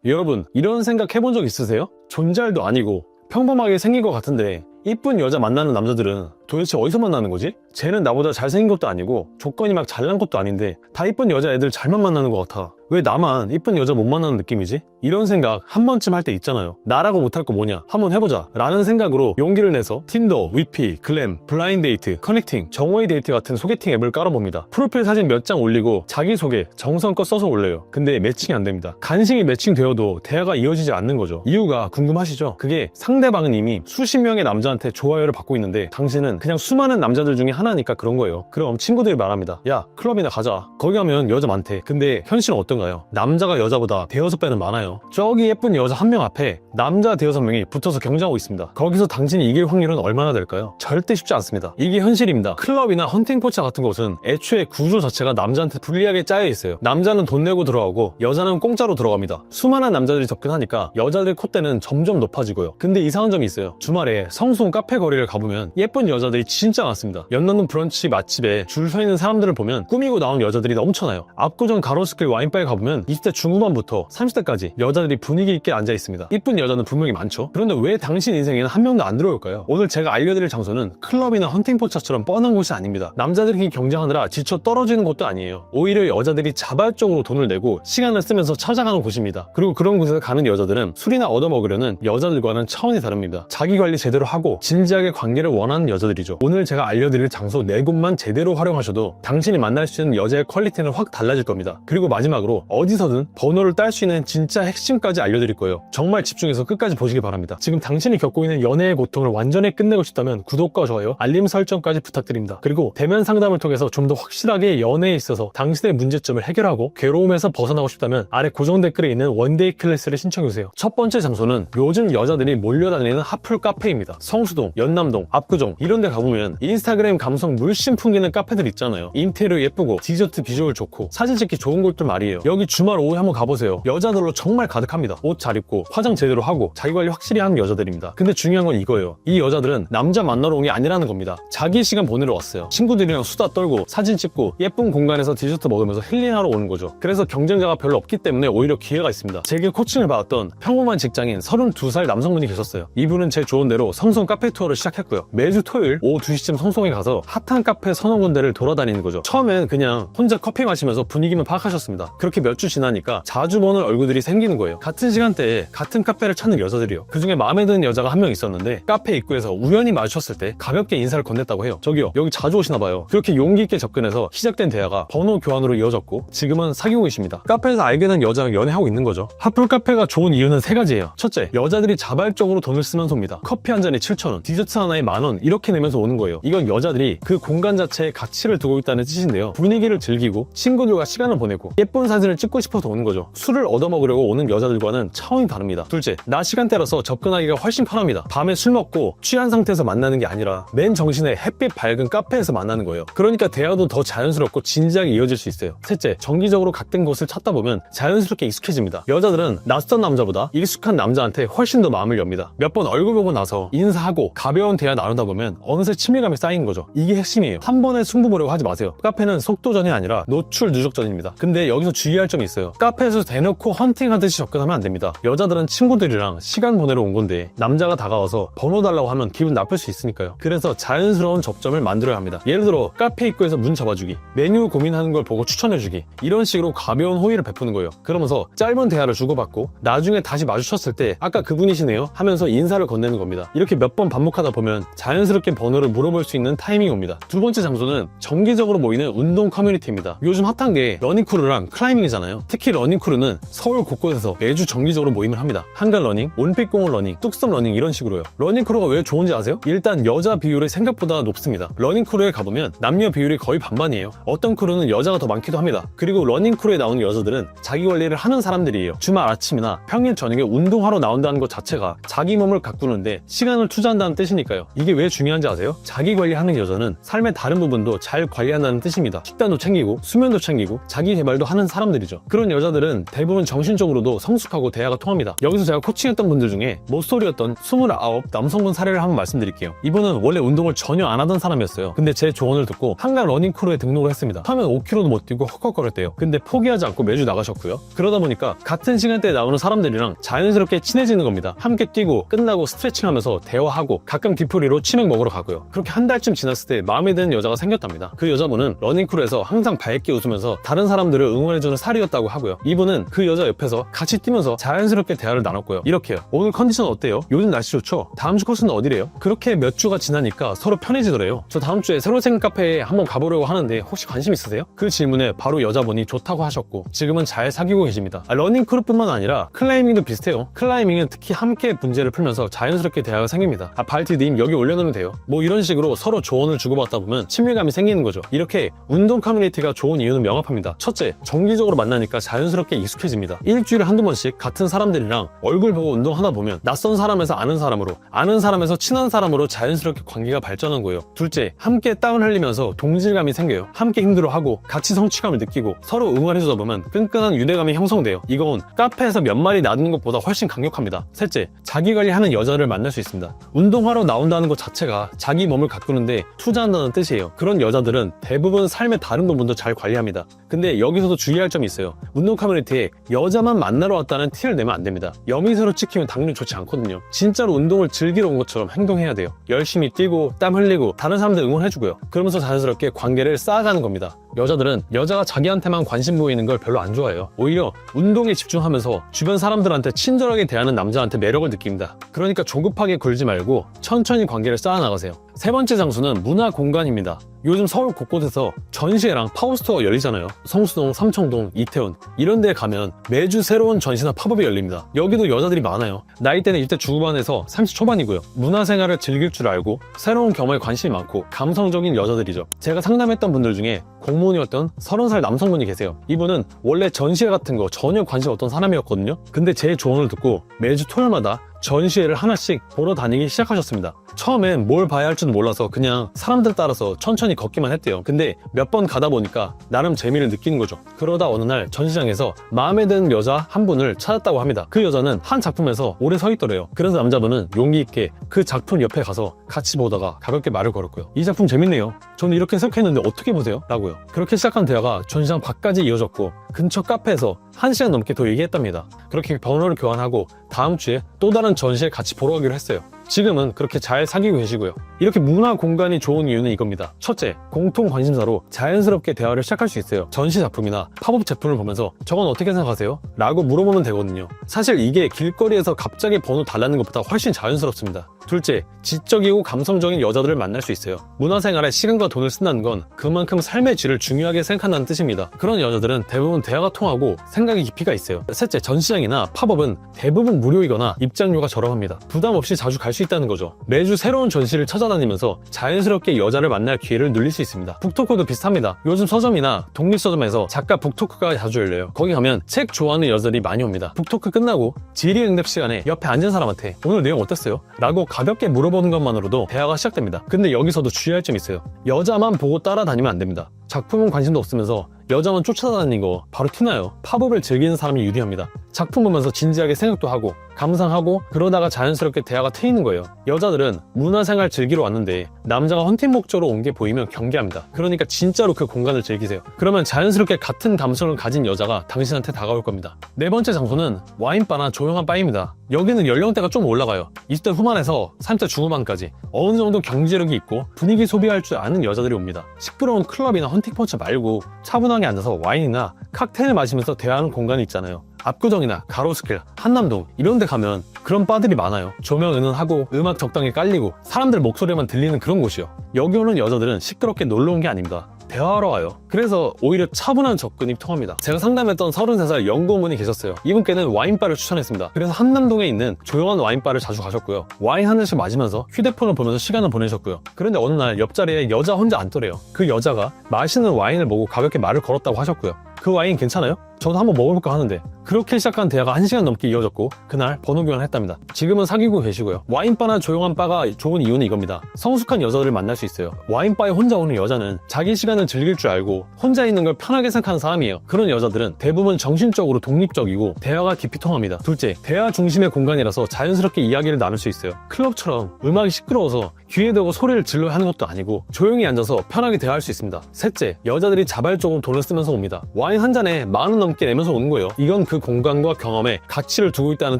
여러분, 이런 생각 해본 적 있으세요? 존잘도 아니고 평범하게 생긴 것 같은데 이쁜 여자 만나는 남자들은 도대체 어디서 만나는 거지? 쟤는 나보다 잘생긴 것도 아니고 조건이 막 잘난 것도 아닌데 다 이쁜 여자애들 잘만 만나는 것 같아. 왜 나만 이쁜 여자 못 만나는 느낌이지? 이런 생각 한 번쯤 할 때 있잖아요. 나라고 못할 거 뭐냐? 한번 해보자 라는 생각으로 용기를 내서 틴더, 위피, 글램, 블라인드데이트, 커넥팅, 정오의 데이트 같은 소개팅 앱을 깔아봅니다. 프로필 사진 몇 장 올리고 자기소개 정성껏 써서 올려요. 근데 매칭이 안 됩니다. 간신히 매칭되어도 대화가 이어지지 않는 거죠. 이유가 궁금하시죠? 그게 상대방은 이미 수십 명의 남자한테 좋아요를 받고 있는데 당신은 그냥 수많은 남자들 중에 하나니까 그런 거예요. 그럼 친구들이 말합니다. 야, 클럽이나 가자. 거기 가면 여자 많대. 근데 현실은 어떤가요? 남자가 여자보다 대여섯 배는 많아요. 저기 예쁜 여자 한 명 앞에 남자 대여섯 명이 붙어서 경쟁하고 있습니다. 거기서 당신이 이길 확률은 얼마나 될까요? 절대 쉽지 않습니다. 이게 현실입니다. 클럽이나 헌팅포차 같은 곳은 애초에 구조 자체가 남자한테 불리하게 짜여 있어요. 남자는 돈 내고 들어가고 여자는 공짜로 들어갑니다. 수많은 남자들이 접근하니까 여자들 콧대는 점점 높아지고요. 근데 이상한 점이 있어요. 주말에 성수동 카페 거리를 가보면 예쁜 여자들이 진짜 많습니다. 연남동 브런치 맛집에 줄 서 있는 사람들을 보면 꾸미고 나온 여자들이 넘쳐나요. 압구정 가로수길 와인바에 가보면 20대 중후반부터 30대까지 여자들이 분위기 있게 앉아 있습니다. 이쁜 여자는 분명히 많죠. 그런데 왜 당신 인생에는 한 명도 안 들어올까요? 오늘 제가 알려드릴 장소는 클럽이나 헌팅포차처럼 뻔한 곳이 아닙니다. 남자들끼리 경쟁하느라 지쳐 떨어지는 곳도 아니에요. 오히려 여자들이 자발적으로 돈을 내고 시간을 쓰면서 찾아가는 곳입니다. 그리고 그런 곳에 가는 여자들은 술이나 얻어먹으려는 여자들과는 차원이 다릅니다. 자기관리 제대로 하고 진지하게 관계를 원하는 여자들이죠. 오늘 제가 알려드릴 장소 4곳만 제대로 활용하셔도 당신이 만날 수 있는 여자의 퀄리티는 확 달라질 겁니다. 그리고 마지막으로 어디서든 번호를 딸 수 있는 진짜 핵심까지 알려드릴 거예요. 정말 집중해서 끝까지 보시기 바랍니다. 지금 당신이 겪고 있는 연애의 고통을 완전히 끝내고 싶다면 구독과 좋아요, 알림 설정까지 부탁드립니다. 그리고 대면 상담을 통해서 좀 더 확실하게 연애에 있어서 당신의 문제점을 해결하고 괴로움에서 벗어나고 싶다면 아래 고정 댓글에 있는 원데이 클래스를 신청해주세요. 첫 번째 장소는 요즘 여자들이 몰려다니는 핫플 카페입니다. 성수동, 연남동, 압구정 이런 데 가보면 인스타그램 감성 물씬 풍기는 카페들 있잖아요. 인테리어 예쁘고 디저트 비주얼 좋고 사진 찍기 좋은 곳들 말이에요. 여기 주말 오후에 한번 가보세요. 여자들로 정말 가득합니다. 옷 잘 입고 화장 제대로 하고 자기관리 확실히 하는 여자들입니다. 근데 중요한 건 이거예요. 이 여자들은 남자 만나러 온 게 아니라는 겁니다. 자기 시간 보내러 왔어요. 친구들이랑 수다 떨고 사진 찍고 예쁜 공간에서 디저트 먹으면서 힐링하러 오는 거죠. 그래서 경쟁자가 별로 없기 때문에 오히려 기회가 있습니다. 제게 코칭을 받았던 평범한 직장인 32살 남성분이 계셨어요. 이분은 제 조언대로 성수동 카페 투어를 시작했고요. 매주 토요일 오후 2시쯤 성수동에 가서 핫한 카페 서너 군데를 돌아다니는 거죠. 처음엔 그냥 혼자 커피 마시면서 분위기만 파악하셨습니다. 그렇게 몇 주 지나니까 자주 보는 얼굴들이 생기는 거예요. 같은 시간대에 같은 카페를 찾는 여자들이요. 그중에 마음에 드는 여자가 한 명 있었는데 카페 입구에서 우연히 마주쳤을 때 가볍게 인사를 건넸다고 해요. 저기요, 여기 자주 오시나 봐요. 그렇게 용기 있게 접근해서 시작된 대화가 번호 교환으로 이어졌고 지금은 사귀고 계십니다. 카페에서 알게 된 여자랑 연애하고 있는 거죠. 핫플 카페가 좋은 이유는 3가지예요. 첫째, 여자들이 자발적으로 돈을 쓰면서 옵니다. 커피 한 잔에 7,000원, 디저트 하나에 10,000원 이렇게 내면서 오는 거예요. 이건 여자들이 그 공간 자체에 가치를 두고 있다는 뜻인데요. 분위기를 즐기고 친구들과 시간을 보내고 예쁜 사진을 찍고 싶어서 오는 거죠. 술을 얻어먹으려고 오는 여자들과는 차원이 다릅니다. 둘째, 낮 시간대라서 접근하기가 훨씬 편합니다. 밤에 술 먹고 취한 상태에서 만나는 게 아니라 맨 정신에 햇빛 밝은 카페에서 만나는 거예요. 그러니까 대화도 더 자연스럽고 진지하게 이어질 수 있어요. 셋째, 정기적으로 같은 곳을 찾다 보면 자연스럽게 익숙해집니다. 여자들은 낯선 남자보다 익숙한 남자한테 훨씬 더 마음을 엽니다. 몇 번 얼굴 보고 나서 인사하고 가벼운 대화 나누다 보면 어느새 친밀감이 쌓이는 거죠. 이게 핵심이에요. 한 번에 승부 보려고 하지 마세요. 카페는 속도전이 아니라 노출 누적전입니다. 근데 여기서 주의할 점이 있어요. 카페에서 대놓고 헌팅하듯이 접근하면 안 됩니다. 여자들은 친구들이랑 시간 보내러 온 건데 남자가 다가와서 번호 달라고 하면 기분 나쁠 수 있으니까요. 그래서 자연스러운 접점을 만들어야 합니다. 예를 들어 카페 입구에서 문 잡아주기, 메뉴 고민하는 걸 보고 추천해주기, 이런 식으로 가벼운 호의를 베푸는 거예요. 그러면서 짧은 대화를 주고받고 나중에 다시 마주쳤을 때 아까 그분이시네요 하면서 인사를 건네는 겁니다. 이렇게 몇 번 반복하다 보면 자연스럽게 번호를 물어볼 수 있는 타이밍이 옵니다. 두 번째 장소는 정기적으로 모이는 운동 커뮤니티입니다. 요즘 핫한 게 러닝크루랑 클라이밍이잖아요. 특히 러닝크루는 서울 곳곳에서 매주 정기적으로 모임을 합니다. 한강 러닝, 올림픽공원 러닝, 뚝섬 러닝 이런 식으로요. 러닝크루가 왜 좋은지 아세요? 일단 여자 비율이 생각보다 높습니다. 러닝크루에 가보면 남녀 비율이 거의 반반이에요. 어떤 크루는 여자가 더 많기도 합니다. 그리고 러닝크루에 나오는 여자들은 자기 관리를 하는 사람들이에요. 주말 아침이나 평일 저녁에 운동하러 나온다는 것 자체가 자기 몸을 가꾸는데 시간을 투자한다는 뜻이니까요. 이게 왜 중요한지 아세요? 자기 관리하는 여자는 삶의 다른 부분도 잘 관리한다는 뜻입니다. 식단도 챙기고 수면도 챙기고 자기 개발도 하는 사람들이죠. 그런 여자들은 대부분 정신적으로도 성숙하고 대화가 통합니다. 여기서 제가 코칭했던 분들 중에 모쏠이었던 29 남성분 사례를 한번 말씀드릴게요. 이분은 원래 운동을 전혀 안 하던 사람이었어요. 근데 제 조언을 듣고 한강 러닝크루에 등록을 했습니다. 하면 5km도 못 뛰고 헉헉거렸대요. 근데 포기하지 않고 매주 나가셨고요. 그러다 보니까 같은 시간대에 나오는 사람들이랑 자연스럽게 친해지는 겁니다. 함께 뛰고 끝나고 스트레칭하면서 대화하고 가끔 뒤풀이로 치맥 먹으러 가고요. 그렇게 한 달쯤 지났을 때 마음에 드는 여자가 생겼답니다. 그 여자분은 러닝크루에서 항상 밝게 웃으면서 다른 사람들을 응원해주는 살이었다고 하고요. 이분은 그 여자 옆에서 같이 뛰면서 자연스럽게 대화를 나눴고요. 이렇게요. 오늘 컨디션 어때요? 요즘 날씨 좋죠? 다음 주 코스는 어디래요? 그렇게 몇 주가 지나니까 서로 편해지더래요. 저 다음 주에 새로 생긴 카페에 한번 가보려고 하는데 혹시 관심 있으세요? 그 질문에 바로 여자분이 좋다고 하셨고 지금은 잘 사귀고 계십니다. 러닝크루뿐만 아니라 클라이밍도 비슷해요. 클라이밍은 특히 함께 문제를 풀면서 자연스럽게 대화가 생깁니다. 발티님 여기 올려놓으면 돼요. 뭐 이런 식으로 서로 조언을 주고받다 보면 친밀감이 생기는 거죠. 이렇게 운동 커뮤니티가 좋은 이유는 명확합니다. 첫째, 정기적으로 만나니까 자연스럽게 익숙해집니다. 일주일에 한두 번씩 같은 사람들이랑 얼굴 보고 운동하다 보면 낯선 사람에서 아는 사람으로, 아는 사람에서 친한 사람으로 자연스럽게 관계가 발전한 거예요. 둘째, 함께 땀을 흘리면서 동질감이 생겨요. 함께 힘들어하고 같이 성취감을 느끼고 서로 응원해주다 보면 끈끈한 유대감이 형성돼요. 이건 카페에서 몇 마리 나누는 것보다 훨씬 강력합니다. 셋째, 자기 관리하는 여자를 만날 수 있습니다. 운동하러 나온다는 것 자체가 자기 몸을 가꾸는데 투자한다는 뜻이에요. 그런 여자들은 대부분 삶의 다른 부분도 잘 관리합니다. 근데 여기서도 주의할 점이 있어요. 운동 커뮤니티에 여자만 만나러 왔다는 티를 내면 안 됩니다. 여미새로 찍히면 당연히 좋지 않거든요. 진짜로 운동을 즐기러 온 것처럼 행동해야 돼요. 열심히 뛰고 땀 흘리고 다른 사람들 응원해주고요. 그러면서 자연스럽게 관계를 쌓아가는 겁니다. 여자들은 여자가 자기한테만 관심 보이는 걸 별로 안 좋아해요. 오히려 운동에 집중하면서 주변 사람들한테 친절하게 대하는 남자한테 매력을 느낍니다. 그러니까 조급하게 굴지 말고 천천히 관계를 쌓아나가세요. 세 번째 장소는 문화 공간입니다. 요즘 서울 곳곳에서 전시회랑 팝업스토어가 열리잖아요. 성수동, 삼청동, 이태원 이런 데에 가면 매주 새로운 전시나 팝업이 열립니다. 여기도 여자들이 많아요. 나이대는 20대 중후반에서 30 초반이고요. 문화생활을 즐길 줄 알고 새로운 경험에 관심이 많고 감성적인 여자들이죠. 제가 상담했던 분들 중에 공무원이었던 30살 남성분이 계세요. 이분은 원래 전시회 같은 거 전혀 관심 없던 사람이었거든요. 근데 제 조언을 듣고 매주 토요일마다 전시회를 하나씩 보러 다니기 시작하셨습니다. 처음엔 뭘 봐야 할지도 몰라서 그냥 사람들 따라서 천천히 걷기만 했대요. 근데 몇 번 가다 보니까 나름 재미를 느끼는 거죠. 그러다 어느 날 전시장에서 마음에 드는 여자 한 분을 찾았다고 합니다. 그 여자는 한 작품에서 오래 서 있더래요. 그래서 남자분은 용기 있게 그 작품 옆에 가서 같이 보다가 가볍게 말을 걸었고요. 이 작품 재밌네요. 저는 이렇게 생각했는데 어떻게 보세요? 라고요. 그렇게 시작한 대화가 전시장 밖까지 이어졌고 근처 카페에서 1시간 넘게 더 얘기했답니다. 그렇게 번호를 교환하고 다음 주에 또 다른 전시회 같이 보러 가기로 했어요. 지금은 그렇게 잘 사귀고 계시고요. 이렇게 문화 공간이 좋은 이유는 이겁니다. 첫째, 공통 관심사로 자연스럽게 대화를 시작할 수 있어요. 전시 작품이나 팝업 제품을 보면서 저건 어떻게 생각하세요? 라고 물어보면 되거든요. 사실 이게 길거리에서 갑자기 번호 달라는 것보다 훨씬 자연스럽습니다. 둘째, 지적이고 감성적인 여자들을 만날 수 있어요. 문화생활에 시간과 돈을 쓴다는 건 그만큼 삶의 질을 중요하게 생각한다는 뜻입니다. 그런 여자들은 대부분 대화가 통하고 생각의 깊이가 있어요. 셋째, 전시장이나 팝업은 대부분 무료이거나 입장료가 저렴합니다. 부담 없이 자주 갈 수 있다는 거죠. 매주 새로운 전시를 찾아다니면서 자연스럽게 여자를 만날 기회를 늘릴 수 있습니다. 북토크도 비슷합니다. 요즘 서점이나 독립서점에서 작가 북토크가 자주 열려요. 거기 가면 책 좋아하는 여자들이 많이 옵니다. 북토크 끝나고 질의응답 시간에 옆에 앉은 사람한테 오늘 내용 어땠어요? 라고 가볍게 물어보는 것만으로도 대화가 시작됩니다. 근데 여기서도 주의할 점이 있어요. 여자만 보고 따라다니면 안 됩니다. 작품은 관심도 없으면서 여자만 쫓아다니는 거 바로 티나요. 팝업을 즐기는 사람이 유리합니다. 작품 보면서 진지하게 생각도 하고 감상하고 그러다가 자연스럽게 대화가 트이는 거예요. 여자들은 문화생활 즐기러 왔는데 남자가 헌팅 목적으로 온 게 보이면 경계합니다. 그러니까 진짜로 그 공간을 즐기세요. 그러면 자연스럽게 같은 감성을 가진 여자가 당신한테 다가올 겁니다. 네 번째 장소는 와인바나 조용한 바입니다. 여기는 연령대가 좀 올라가요. 20대 후반에서 30대 중후반까지 어느 정도 경제력이 있고 분위기 소비할 줄 아는 여자들이 옵니다. 시끄러운 클럽이나 헌팅포차 말고 차분하게 앉아서 와인이나 칵테일 마시면서 대화하는 공간이 있잖아요. 압구정이나 가로수길, 한남동 이런 데 가면 그런 바들이 많아요. 조명 은은하고 음악 적당히 깔리고 사람들 목소리만 들리는 그런 곳이요. 여기 오는 여자들은 시끄럽게 놀러 온 게 아닙니다. 대화하러 와요. 그래서 오히려 차분한 접근이 통합니다. 제가 상담했던 33살 연구원분이 계셨어요. 이분께는 와인바를 추천했습니다. 그래서 한남동에 있는 조용한 와인바를 자주 가셨고요. 와인 한 잔씩 마시면서 휴대폰을 보면서 시간을 보내셨고요. 그런데 어느 날 옆자리에 여자 혼자 앉더래요. 그 여자가 마시는 와인을 보고 가볍게 말을 걸었다고 하셨고요. 그 와인 괜찮아요? 저도 한번 먹어볼까 하는데. 그렇게 시작한 대화가 1시간 넘게 이어졌고 그날 번호 교환을 했답니다. 지금은 사귀고 계시고요. 와인바나 조용한 바가 좋은 이유는 이겁니다. 성숙한 여자들을 만날 수 있어요. 와인바에 혼자 오는 여자는 자기 시간을 즐길 줄 알고 혼자 있는 걸 편하게 생각하는 사람이에요. 그런 여자들은 대부분 정신적으로 독립적이고 대화가 깊이 통합니다. 둘째, 대화 중심의 공간이라서 자연스럽게 이야기를 나눌 수 있어요. 클럽처럼 음악이 시끄러워서 귀에 대고 소리를 질러야 하는 것도 아니고 조용히 앉아서 편하게 대화할 수 있습니다. 셋째, 여자들이 자발적으로 돈을 쓰면서 옵니다. 와인 한 잔에 10,000원 넘게 내면서 오는 거예요. 이건 그 공간과 경험에 가치를 두고 있다는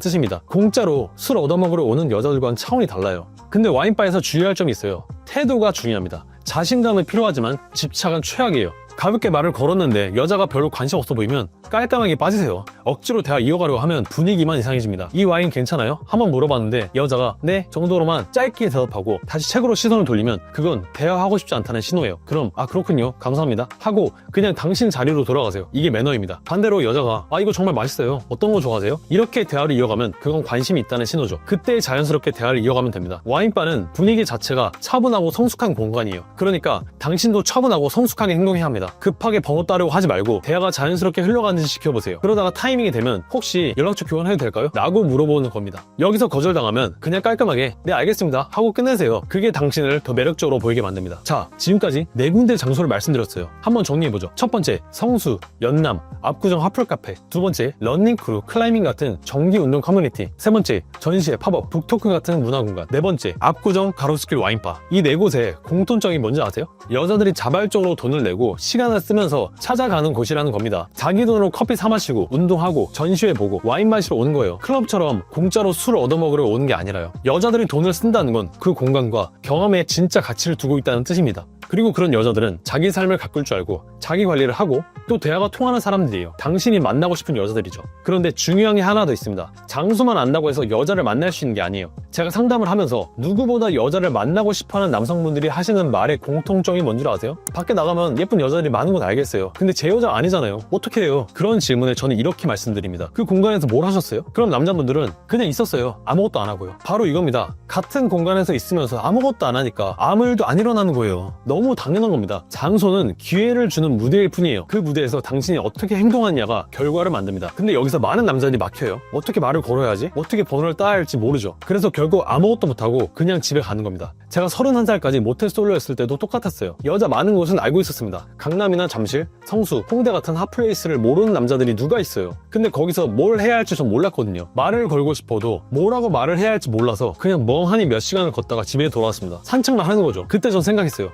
뜻입니다. 공짜로 술 얻어먹으러 오는 여자들과는 차원이 달라요. 근데 와인바에서 주의할 점이 있어요. 태도가 중요합니다. 자신감은 필요하지만 집착은 최악이에요. 가볍게 말을 걸었는데 여자가 별로 관심 없어 보이면 깔끔하게 빠지세요. 억지로 대화 이어가려고 하면 분위기만 이상해집니다. 이 와인 괜찮아요? 한번 물어봤는데 여자가 네 정도로만 짧게 대답하고 다시 책으로 시선을 돌리면 그건 대화하고 싶지 않다는 신호예요. 그럼 그렇군요 감사합니다 하고 그냥 당신 자리로 돌아가세요. 이게 매너입니다. 반대로 여자가 이거 정말 맛있어요. 어떤 거 좋아하세요? 이렇게 대화를 이어가면 그건 관심이 있다는 신호죠. 그때 자연스럽게 대화를 이어가면 됩니다. 와인바는 분위기 자체가 차분하고 성숙한 공간이에요. 그러니까 당신도 차분하고 성숙하게 행동해야 합니다. 급하게 번호 따르고 하지 말고 대화가 자연스럽게 흘러가는지 지켜보세요. 그러다가 타이밍이 되면 혹시 연락처 교환해도 될까요? 라고 물어보는 겁니다. 여기서 거절당하면 그냥 깔끔하게 네 알겠습니다 하고 끝내세요. 그게 당신을 더 매력적으로 보이게 만듭니다. 자, 지금까지 4군데 장소를 말씀드렸어요. 한번 정리해보죠. 첫 번째, 성수, 연남, 압구정 화풀카페. 두 번째, 러닝크루, 클라이밍 같은 정기운동 커뮤니티. 세 번째, 전시회, 팝업, 북토크 같은 문화공간. 네 번째, 압구정 가로수길 와인바. 이 4곳의 공통점이 뭔지 아세요? 여자들이 자발적으로 돈을 내고 시간을 쓰면서 찾아가는 곳이라는 겁니다. 자기 돈으로 커피 사 마시고 운동하고 전시회 보고 와인 마시러 오는 거예요. 클럽처럼 공짜로 술 얻어먹으러 오는 게 아니라요. 여자들이 돈을 쓴다는 건 그 공간과 경험에 진짜 가치를 두고 있다는 뜻입니다. 그리고 그런 여자들은 자기 삶을 가꿀 줄 알고 자기 관리를 하고 또 대화가 통하는 사람들이에요. 당신이 만나고 싶은 여자들이죠. 그런데 중요한 게 하나 더 있습니다. 장소만 안다고 해서 여자를 만날 수 있는 게 아니에요. 제가 상담을 하면서 누구보다 여자를 만나고 싶어하는 남성분들이 하시는 말의 공통점이 뭔지 아세요? 밖에 나가면 예쁜 여자들이 많은 건 알겠어요. 근데 제 여자 아니잖아요. 어떻게 해요? 그런 질문에 저는 이렇게 말씀드립니다. 그 공간에서 뭘 하셨어요? 그럼 남자분들은 그냥 있었어요. 아무것도 안 하고요. 바로 이겁니다. 같은 공간에서 있으면서 아무것도 안 하니까 아무 일도 안 일어나는 거예요. 너무 당연한 겁니다. 장소는 기회를 주는 무대일 뿐이에요. 그 무대에서 당신이 어떻게 행동하느냐가 결과를 만듭니다. 근데 여기서 많은 남자들이 막혀요. 어떻게 말을 걸어야지? 어떻게 번호를 따야 할지 모르죠. 그래서 결국 아무것도 못하고 그냥 집에 가는 겁니다. 제가 31살까지 모태솔로였을 때도 똑같았어요. 여자 많은 곳은 알고 있었습니다. 강남이나 잠실, 성수, 홍대 같은 핫플레이스를 모르는 남자들이 누가 있어요. 근데 거기서 뭘 해야 할지 전 몰랐거든요. 말을 걸고 싶어도 뭐라고 말을 해야 할지 몰라서 그냥 멍하니 몇 시간을 걷다가 집에 돌아왔습니다. 산책만 하는 거죠. 그때 전 생각했어요.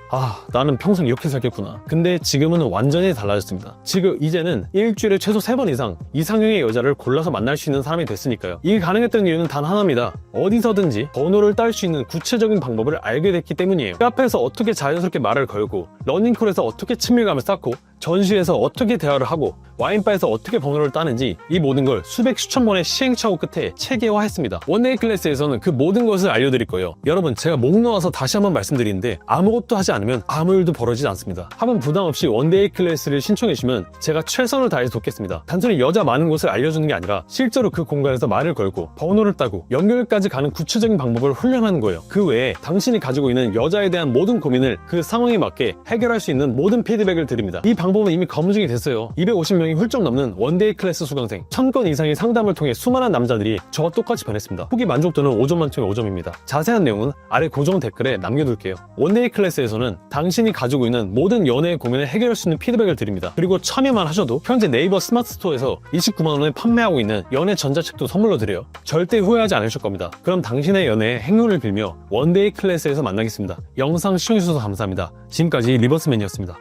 나는 평생 이렇게 살겠구나. 근데 지금은 완전히 달라졌습니다. 지금 이제는 일주일에 최소 3번 이상 이상형의 여자를 골라서 만날 수 있는 사람이 됐으니까요. 이게 가능했던 이유는 단 하나입니다. 어디서든지 번호를 딸 수 있는 구체적인 방법을 알게 됐기 때문이에요. 카페에서 어떻게 자연스럽게 말을 걸고, 러닝크루에서 어떻게 친밀감을 쌓고, 전시에서 어떻게 대화를 하고, 와인바에서 어떻게 번호를 따는지 이 모든 걸 수백 수천 번의 시행착오 끝에 체계화했습니다. 원데이 클래스에서는 그 모든 것을 알려드릴 거예요. 여러분, 제가 목 놓아서 다시 한번 말씀드리는데 아무것도 하지 않으면 아무 일도 벌어지지 않습니다. 한번 부담 없이 원데이 클래스를 신청해 주시면 제가 최선을 다해서 돕겠습니다. 단순히 여자 많은 곳을 알려주는 게 아니라 실제로 그 공간에서 말을 걸고 번호를 따고 연결까지 가는 구체적인 방법을 훈련하는 거예요. 그 외에 당신이 가지고 있는 여자에 대한 모든 고민을 그 상황에 맞게 해결할 수 있는 모든 피드백을 드립니다. 이 방법은 이미 검증이 됐어요. 250명이 훌쩍 넘는 원데이 클래스 수강생, 1000건 이상의 상담을 통해 수많은 남자들이 저와 똑같이 변했습니다. 후기 만족도는 5점 만점에 5점입니다. 자세한 내용은 아래 고정 댓글에 남겨둘게요. 원데이 클래스에서는 당신이 가지고 있는 모든 연애의 고민을 해결할 수 있는 피드백을 드립니다. 그리고 참여만 하셔도 현재 네이버 스마트 스토어에서 29만원에 판매하고 있는 연애 전자책도 선물로 드려요. 절대 후회하지 않으실 겁니다. 그럼 당신의 연애에 행운을 빌며 원데이 클래스에서 만나겠습니다. 영상 시청해주셔서 감사합니다. 지금까지 리버스맨이었습니다.